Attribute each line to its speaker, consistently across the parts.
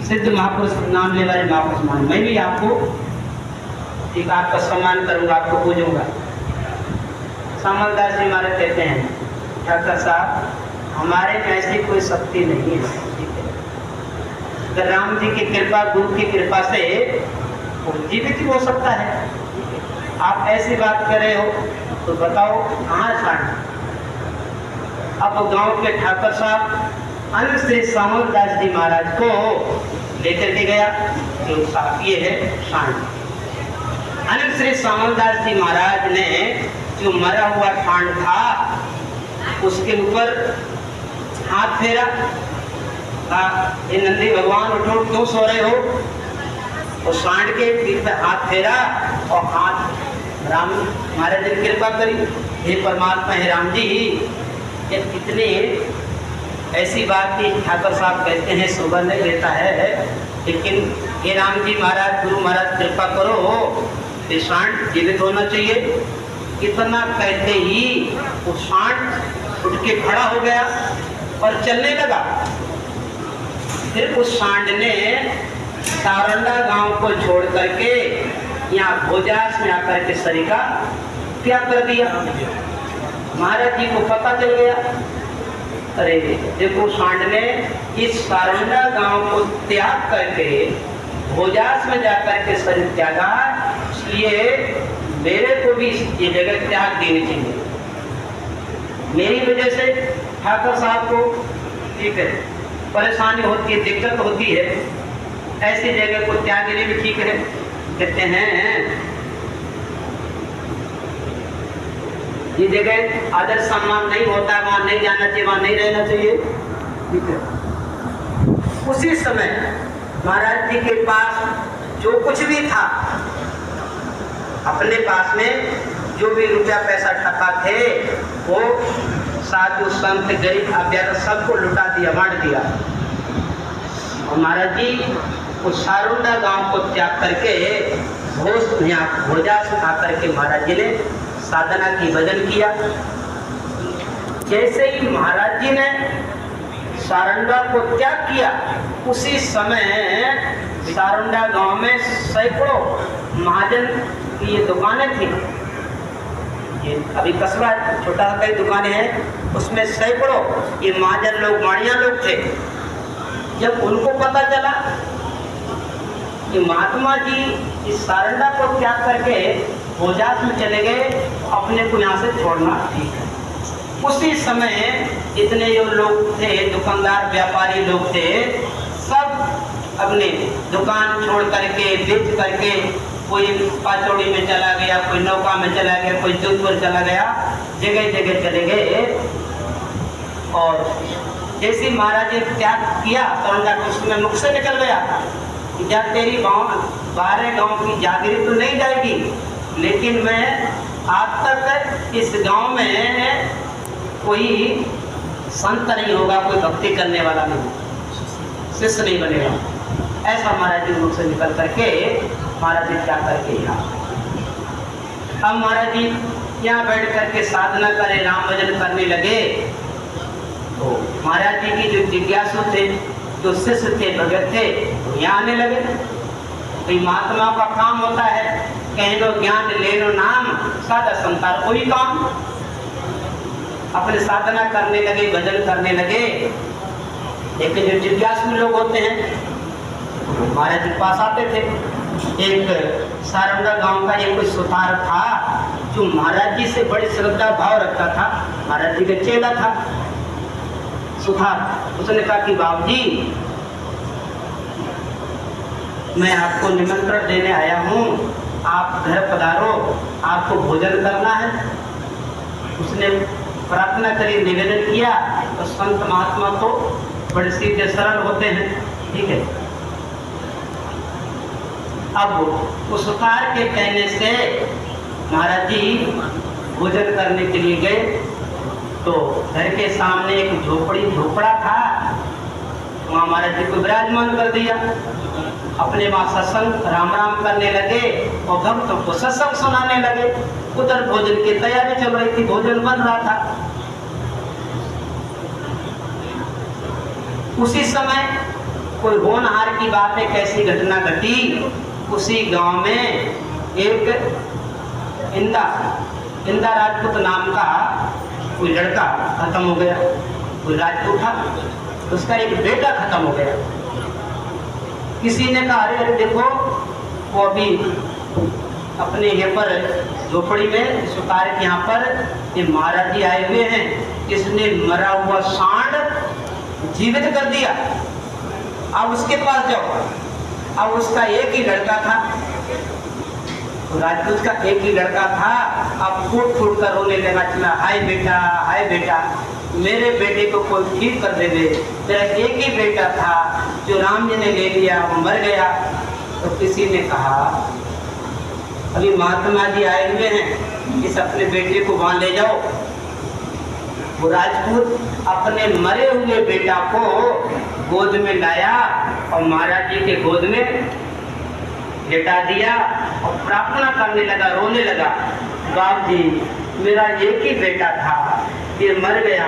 Speaker 1: सिद्ध महापुरुष नाम ले वाले महापुरुष मान, मैं भी आपको एक आपका सम्मान करूंगा, आपको पूजूंगा। सामलदास जी हमारे कहते हैं, ठाकर साहब हमारे में ऐसी कोई शक्ति नहीं है, अगर राम जी की कृपा, गुरु की कृपा से जीवित हो सकता है। आप ऐसी बात कर रहे हो तो बताओ कहाँ छाड़। अब गांव के ठाकर साहब अनंत श्री सामलदास जी महाराज को लेकर के गया, जो साहब ये है सांड। अनंत श्री सामलदास जी महाराज ने जो मरा हुआ सांड था उसके ऊपर हाथ फेरा, ये नंदी भगवान उठो, क्यों सो रहे हो? और सांड के पीठ पे हाथ फेरा और हाथ राम महाराज ने कृपा करी, हे परमात्मा, हे राम जी। ये कितने ऐसी बात की ठाकर साहब कहते हैं शोभा नहीं देता है, लेकिन हे राम जी महाराज, गुरु महाराज कृपा करो, ये सांड जीवित होना चाहिए। इतना कहते ही वो सांड उठ के खड़ा हो गया और चलने लगा। फिर उस सांड ने सारंडा गांव को छोड़ करके यहाँ भोजास में आकर के सरिका त्याग कर दिया। महाराज जी को पता चल गया, अरे देखो सांड ने इस सारंडा गांव को त्याग करके भोजास में जाकर के शरीर त्यागा, इसलिए मेरे को भी ये जगह त्याग देनी चाहिए। मेरी वजह से ठाकर साहब को ठीक है परेशानी होती है, दिक्कत होती है, ऐसी जगह को त्याग देने भी ठीक है। कहते हैं ये जगह आदर सम्मान नहीं होता, वहां नहीं जाना चाहिए, वहां नहीं रहना चाहिए, ठीक है। उसी समय महाराज जी के पास जो कुछ भी था, अपने पास में जो भी रुपया पैसा टका थे, वो साधु संत गरीब अभ्यास सबको लुटा दिया, बांट दिया। और महाराज जी उस सारुंडा गांव को त्याग करके भोजास आकर के महाराज जी ने साधना की, भजन किया। जैसे ही महाराज जी ने सारंडा को त्याग किया, उसी समय सारंडा गांव में सैकड़ों महाजन की ये दुकानें थी। ये अभी कस्बा छोटा सा कई दुकानें हैं, उसमें सैकड़ों ये महाजन लोग, माड़िया लोग थे। जब उनको पता चला कि महात्मा जी इस सारंडा को त्याग करके भोजास में चले गए, अपने को यहाँ से छोड़ना ठीक है। उसी समय इतने जो लोग थे, दुकानदार व्यापारी लोग थे, सब अपने दुकान छोड़ करके, बेच करके, कोई पाचौड़ी में चला गया, कोई नौका में चला गया, कोई जोधपुर चला गया, जगह जगह चले गए। और जैसे महाराज ने त्याग किया सारंडा को, उसमें मुख से निकल गया कि जा तेरी गाँव 12 गाँव की जागीर तो नहीं जाएगी, लेकिन मैं आज तक इस गांव में कोई संत नहीं होगा, कोई भक्ति करने वाला नहीं, शिष्य नहीं बनेगा। ऐसा महाराज जी मुख से निकल करके महाराज जी क्या करके यहाँ, अब महाराज जी यहाँ बैठ करके साधना करे, राम भजन करने लगे। तो महाराज जी की जो जिज्ञासु थे, जो शिष्य थे, भगत थे, यहाँ आने लगे। तो महात्मा का काम होता है कहनो ज्ञान लेनो नाम, साधा संतार वही काम। अपने साधना करने लगे, भजन करने लगे। लेकिन जो जिज्ञासु लोग होते हैं महाराज जी पास आते थे। एक सारंडा गांव का एक कोई सुतार था जो महाराज जी से बड़ी श्रद्धा भाव रखता था, महाराज जी का चेला था सुतार। उसने कहा कि बाबू जी मैं आपको निमंत्रण देने आया हूँ, आप घर पधारो, आपको भोजन करना है। उसने प्रार्थना करी, निवेदन किया। तो संत महात्मा तो बड़े सीधे सरल होते हैं, ठीक है। अब उस सुतार के कहने से महाराज जी भोजन करने के लिए गए। तो घर के सामने एक झोपड़ा था, वहाँ महाराज जी को विराजमान कर दिया। अपने वहाँ सत्संग राम राम करने लगे और भक्तों को सत्संग सुनाने लगे। उधर भोजन की तैयारी चल रही थी, भोजन बन रहा था। उसी समय कोई होनहार की बात है, कैसी घटना घटी। उसी गांव में एक इंदा राजपूत नाम का कोई लड़का खत्म हो गया। कोई राजपूत था, उसका एक बेटा खत्म हो गया। किसी ने कहा अरे अरे देखो, वो अभी अपने यहाँ पर झोपड़ी में सुतार के यहाँ पर ये महाराज जी आए हुए हैं, इसने मरा हुआ सांड जीवित कर दिया, अब उसके पास जाओ। अब उसका एक ही लड़का था, राजपूत का एक ही लड़का था। अब फूट फूट कर रोने लगा, चला हाय बेटा, मेरे बेटे को कोई ठीक कर दे दे, मेरा एक ही बेटा था जो राम जी ने ले लिया, वो मर गया। तो किसी ने कहा अभी महात्मा जी आए हुए हैं, इस अपने बेटे को वहां ले जाओ। वो राजपूत अपने मरे हुए बेटा को गोद में लाया और महाराज जी के गोद में लेटा दिया और प्रार्थना करने लगा, रोने लगा, बाप जी मेरा एक ही बेटा था, ये मर गया,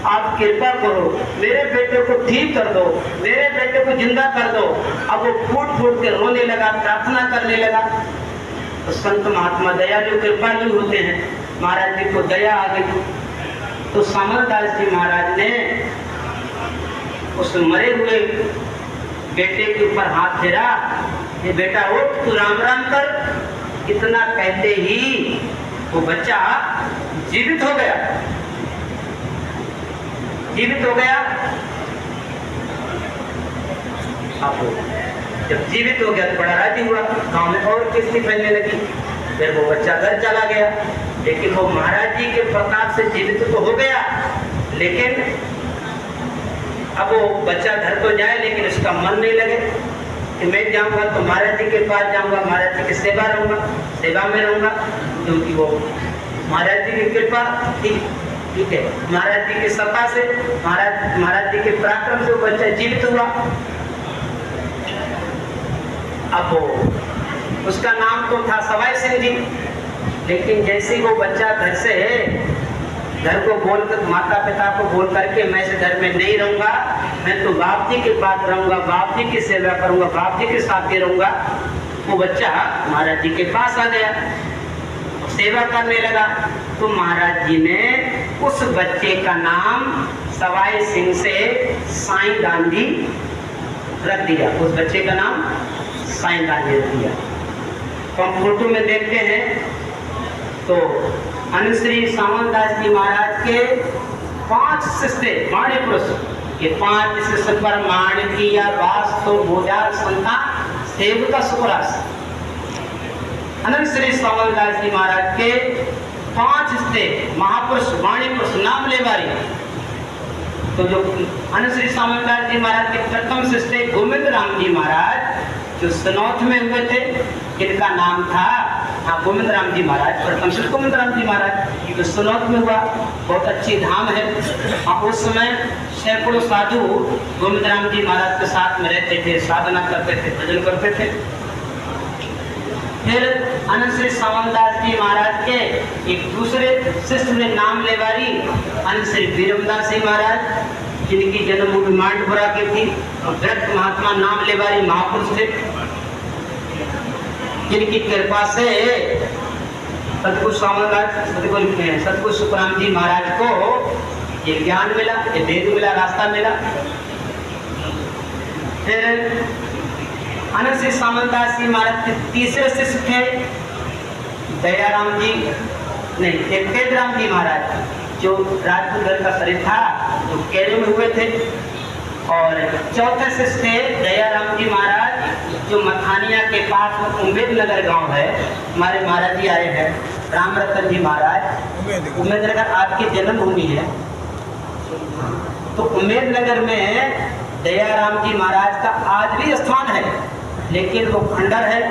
Speaker 1: आप कृपा करो, मेरे बेटे को ठीक कर दो, मेरे बेटे को जिंदा कर दो। अब वो फूट फूट के रोने लगा, प्रार्थना करने लगा। तो संत महात्मा दयालु कृपालु होते हैं, महाराज जी को दया आ गई। तो सामंतदास जी महाराज ने उस मरे हुए बेटे के ऊपर हाथ फेरा, ये बेटा उठ, तू राम राम कर। इतना कहते ही वो बच्चा जीवित हो गया। अब जब जीवित हो गया तो बड़ा राजी हुआ, गांव में और किस्ती फैलने लगी। फिर वो बच्चा घर चला गया, लेकिन वो महाराज जी के प्रताप से जीवित तो हो गया, लेकिन अब वो बच्चा घर तो जाए लेकिन उसका मन नहीं लगे कि मैं जाऊंगा तो महाराज जी के पास जाऊंगा, महाराज जी की सेवा में रहूंगा, क्योंकि वो महाराज जी की कृपा थी, ठीक है, महाराज जी की सत्ता से, महाराज जी के पराक्रम से वो बच्चा जीवित हुआ। अब वो उसका नाम तो था सवाई सिंह जी, लेकिन जैसे वो बच्चा घर को बोलकर, माता पिता को बोल करके मैं इस घर में नहीं रहूंगा, मैं तो बाप जी के पास रहूंगा, बाप जी की सेवा करूंगा, बाप जी के साथ ही रहूंगा, वो बच्चा महाराज जी के पास आ गया, सेवा करने लगा। तो महाराज जी ने उस बच्चे का नाम सवाई सिंह से साईं गांधी रख दिया। उस बच्चे का नाम साईं गांधी रख दिया। तो हम फोटो में देखते हैं तो अनुश्री सामंतदास जी महाराज के 5 शिष्य वाणी पुरुष, ये 5 शिष्य पर माणिकिया वास्तु बोझा संता सेवका सुपरास। अनंत श्री सामंतदास जी महाराज के 5 शिष्य महापुरुष वाणी पुरुष नाम लेवारी। तो जो अनंत श्री सामंतदास जी महाराज के प्रथम शिष्य गोविंद राम जी महाराज जो सनौत में हुए थे, इनका नाम था गोविंद राम जी महाराज, प्रथम शिष्य गोविंद राम जी महाराज जो सनौत में हुआ। बहुत अच्छी धाम है। उस समय सैकड़ों साधु गोविंद राम जी महाराज के साथ में रहते थे, साधना करते थे, भजन करते थे। फिर अनंत श्री सामंतदास जी महाराज के एक दूसरे शिष्य में नाम लेवारी अनंत श्री वीरमदास जी महाराज, जिनकी जन्मभूमि मांडपुरा की थी, और वृद्ध महात्मा नाम लेवारी महापुरुष थे, जिनकी कृपा से सतगुरु सतगुरु सुखराम जी महाराज को ये ज्ञान मिला, ये वेद मिला, रास्ता मिला। फिर अनंत श्री सामंतदास जी महाराज के तीसरे शिष्य थे दयाराम जी, नहीं, तेजराम जी महाराज जो राजपूत घर का शरीर था, जो केरल में हुए थे। और चौथे शिष्य थे दयाराम जी महाराज जो मथानिया के पास उम्मेद नगर गांव है, हमारे महाराज जी आए हैं, राम रतन जी महाराज। उम्मेद नगर आपकी जन्मभूमि है। तो उम्मेद नगर में दयाराम जी महाराज का आज भी स्थान है, लेकिन वो खंडर है।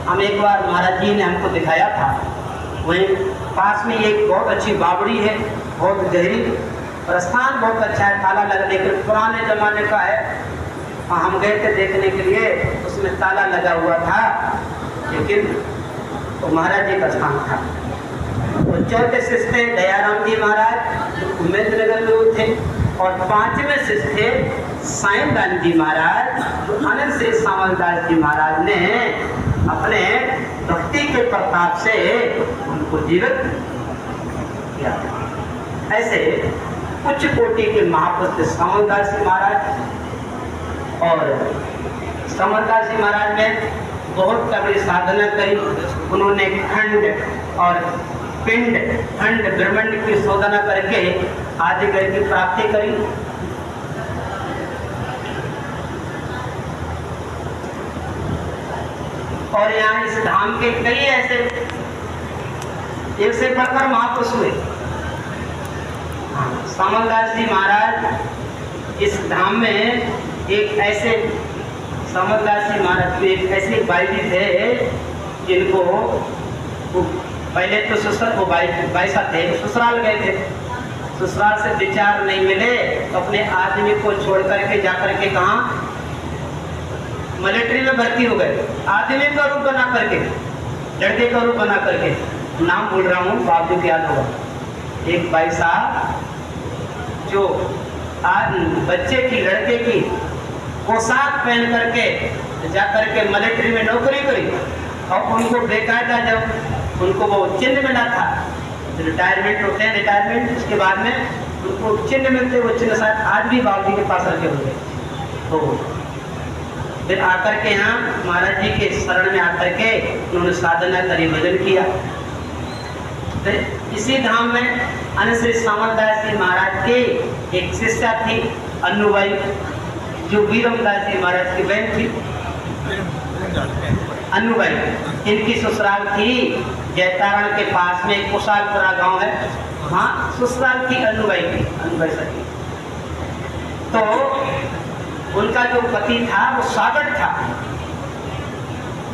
Speaker 1: हम एक बार महाराज जी ने हमको दिखाया था, वहीं पास में एक बहुत अच्छी बावड़ी है, बहुत गहरी, और स्थान बहुत अच्छा है, ताला लगा, लेकिन पुराने जमाने का है। हम गए थे देखने के लिए, उसमें ताला लगा हुआ था, लेकिन तो महाराज जी का स्थान था। तो चौथे शिष्य थे दयाराम जी महाराज जो उम्मेद नगर में थे, और 5वें शिष्य थे सायनदास जी महाराज, आनंद श्री सामलदास जी महाराज ने अपने भक्ति के प्रताप से उनको जीवित किया। ऐसे उच्च कोटि के महापुरुष सामलदास जी महाराज, और सामलदास जी महाराज ने बहुत तगड़ी साधना करी। उन्होंने खंड और पिंड, खंड ब्रह्मांड की शोधना करके आदि ग्रह की प्राप्ति करी। और यहाँ इस धाम के कई ऐसे एक से बढ़कर महापुरुष हुए। सामलदास जी महाराज इस धाम में एक ऐसे, सामलदास जी महाराज के एक ऐसे भाई जी थे जिनको पहले तो ससुर, वो भाई साहब थे, ससुराल गए थे। ससुराल से विचार नहीं मिले तो अपने आदमी को छोड़ करके जाकर के कहाँ, मिलिट्री में भर्ती हो गए। आदमी का रूप बना करके, लड़के का रूप बना करके, नाम बोल रहा हूँ, बाबू को याद होगा। एक भाई साहब जो आज बच्चे की, लड़के की पोशाक पहन करके जा करके मिलिट्री में नौकरी करी, और उनको बेकायदा जब उनको वो चिन्ह मिला था, रिटायरमेंट होते हैं, रिटायरमेंट उसके बाद में उनको चिन्ह मिलते, वो चिन्ह शायद आज भी बाबू जी के पास रखे हुए। तो फिर आकर के यहाँ महाराज जी के शरण में आकर के उन्होंने साधना करी, भजन किया। फिर इसी धाम में आनंद श्री सामलदास जी महाराज के एक शिष्या थी अन्नूबाई, जो वीरमदास जी महाराज की बहन थी अन्नूबाई। इनकी ससुराल थी जैतारण के पास में, एक कुशालपुरा गांव है, वहाँ ससुराल थी अन्नूबाई की, अन्नूबाई सर। तो उनका जो पति था वो सागट था,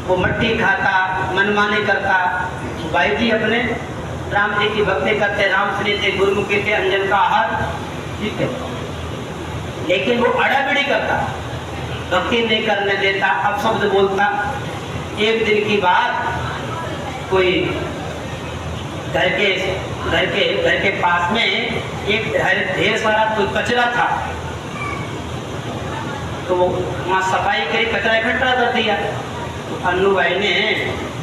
Speaker 1: वो मट्टी खाता, मनमानी करता। भाई जी अपने राम जी की भक्ति करते, राम श्री थे, गुरुमुखी थे, अंजन का आहार, ठीक है, लेकिन वो अड़ाबिड़ी करता, भक्ति नहीं करने देता, अपशब्द बोलता। एक दिन की बात, कोई घर के पास में एक ढेर सारा कोई कचरा था, तो वो वहाँ सफाई करी, कचरा इकट्ठा कर दिया। तो अन्नूबाई ने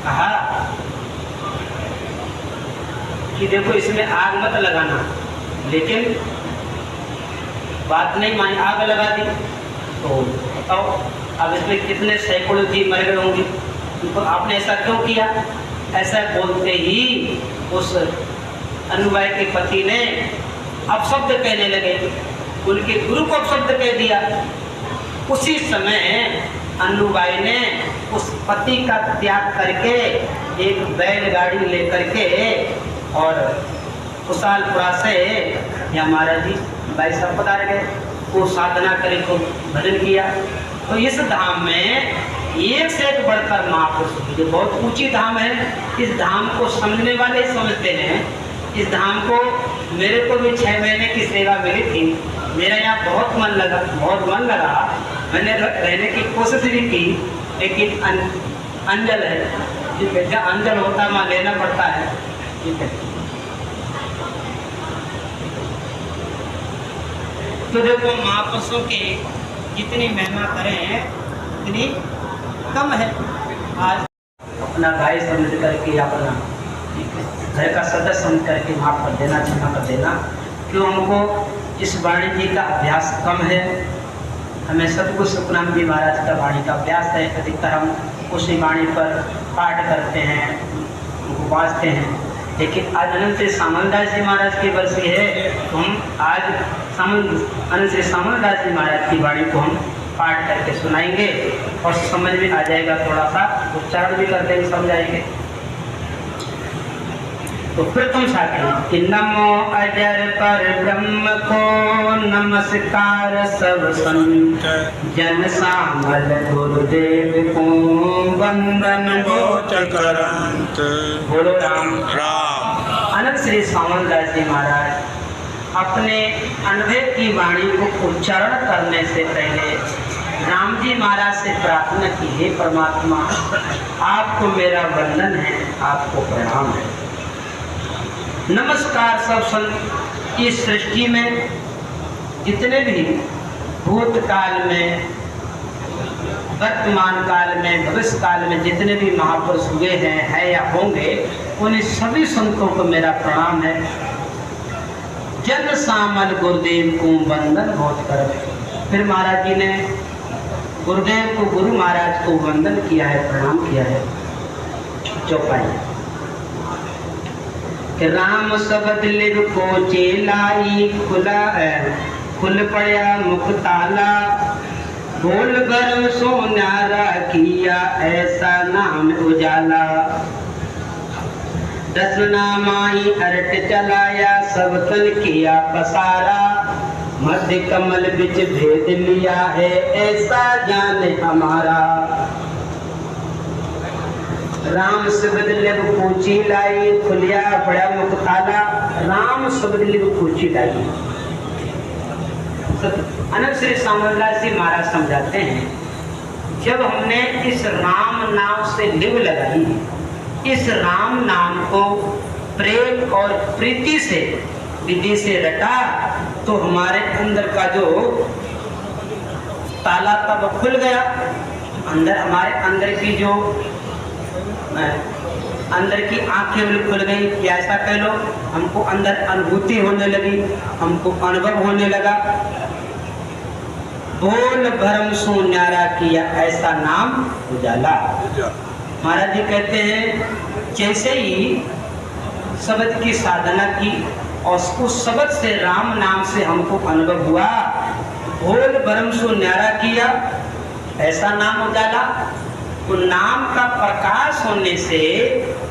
Speaker 1: कहा कि देखो इसमें आग मत लगाना, लेकिन बात नहीं मानी, आग लगा दी। तो बताओ अब इसमें कितने सैकड़ों जीव मर गए होंगे, तो आपने ऐसा क्यों किया? ऐसा बोलते ही उस अन्नूबाई के पति ने अपशब्द कहने लगे, उनके गुरु को अपशब्द कह दिया। उसी समय अन्नूबाई ने उस पति का त्याग करके एक बैलगाड़ी लेकर के और कुशालपुरा से यहाँ महाराज जी भाई साहब पधार गए। वो साधना करे, को भजन किया। तो इस धाम में एक से एक बढ़कर महापुरुष, जो बहुत ऊंची धाम है, इस धाम को समझने वाले समझते हैं। इस धाम को मेरे को भी 6 महीने की सेवा मिली थी, मेरा यहाँ बहुत मन लगा, मैंने रहने की कोशिश भी की, लेकिन अंजल है, ठीक है, जहाँ अंजल होता है वहाँ लेना पड़ता है, ठीक है। तो देखो महापुरुषों की जितनी महिमा करें उतनी कम है। आज अपना भाई समझ करके, अपना घर का सदस्य समझ करके माफ कर देना, क्षमा कर देना। क्यों हमको इस वाणी जी का अभ्यास कम है। हमें सतगुरु सुखराम जी महाराज का वाणी का अभ्यास है, अधिकतर हम उसी वाणी पर पाठ करते हैं, उनको वाँचते हैं। लेकिन आज अनंत श्री सामलदास जी महाराज की बरसी है, तो हम आज अनंत श्री सामलदास जी महाराज की वाणी को हम पाठ करके सुनाएंगे और समझ में आ जाएगा, थोड़ा सा उच्चारण भी करते हैं, समझाएंगे। तो प्रथम साखी कि नमो अजर पर ब्रह्म को नमस्कार सब संत जन सामल गुरुदेव को वंदन
Speaker 2: चकरांत
Speaker 1: बोलो राम। अनंत श्री सामलदास जी महाराज अपने अनुभव की वाणी को उच्चारण करने से पहले राम जी महाराज से प्रार्थना की, हे परमात्मा आपको मेरा वंदन है, आपको प्रणाम है, नमस्कार सब संत। इस सृष्टि में जितने भी भूतकाल में, वर्तमान काल में, भविष्य काल में जितने भी महापुरुष हुए हैं, है या होंगे, उन्हें सभी संतों को मेरा प्रणाम है। जन सामल गुरुदेव को वंदन बहुत कर। फिर महाराज जी ने गुरुदेव को, गुरु महाराज को वंदन किया है, प्रणाम किया है। चौपाई कि राम शब्द लिव को चेलाई, खुला खुल पड़ा मुख ताला, बोल भरम सो न्यारा किया, ऐसा नाम उजाला। दसना माही अरट चलाया, सब तन किया पसारा, मध्य कमल बिच भेद लिया है, ऐसा जाने हमारा। राम शब्द लिव पूछी लाई, खुलिया बड़ा मुख ताला। राम शब्द लिव पूछी लाई। अनंत श्री सामंतलाल जी महाराज समझाते हैं, जब हमने इस राम नाम से लिव लगाई, इस राम नाम को प्रेम और प्रीति से, विधि से रटा, तो हमारे अंदर का जो ताला तब खुल गया। अंदर, हमारे अंदर की जो अंदर की आंखें खुल गई, या ऐसा कह लो, हमको अंदर अनुभूति होने लगी, हमको अनुभव होने लगा। बोल भरम सो न्यारा किया, ऐसा नाम उजाला। महाराज जी कहते हैं, जैसे ही शब्द की साधना की और उस शब्द से, राम नाम से हमको अनुभव हुआ, बोल भरम सो न्यारा किया, ऐसा नाम उजाला। तो नाम का प्रकाश होने से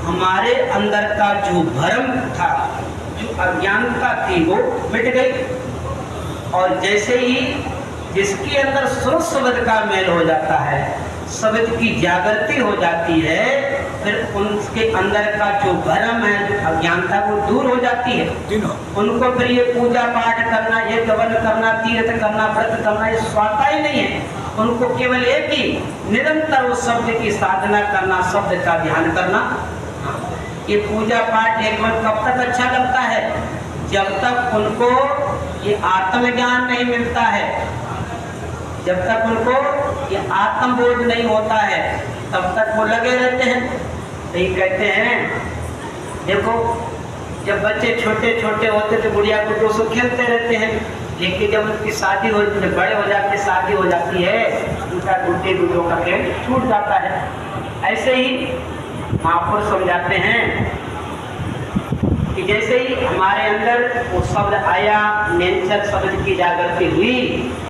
Speaker 1: हमारे अंदर का जो भ्रम था, जो अज्ञानता थी, वो मिट गई। और जैसे ही जिसके अंदर स्रोत शब्द का मेल हो जाता है, शब्द की जागृति हो जाती है, फिर उनके अंदर का जो भ्रम है, जो अज्ञानता, वो दूर हो जाती है। उनको फिर ये पूजा पाठ करना, ये गवन करना, तीर्थ करना, व्रत करना, ये स्वाता ही नहीं है। उनको केवल एक ही, निरंतर उस शब्द की साधना करना, शब्द का ध्यान करना। ये पूजा पाठ एक बार कब तक अच्छा लगता है? जब तक उनको ये आत्मज्ञान नहीं मिलता है, जब तक उनको ये आत्मबोध नहीं होता है, तब तक वो लगे रहते हैं। यही कहते हैं, देखो जब बच्चे छोटे छोटे होते तो गुड़िया गुड्डों से खेलते रहते हैं, लेकिन जब उनकी शादी हो, जब बड़े हो जाते, शादी हो जाती है, उनका गुड्डे गुड्डों का खेल छूट जाता है। ऐसे ही महापुरुष समझाते हैं कि जैसे ही हमारे अंदर वो शब्द आया, नेचर शब्द की जागृति हुई,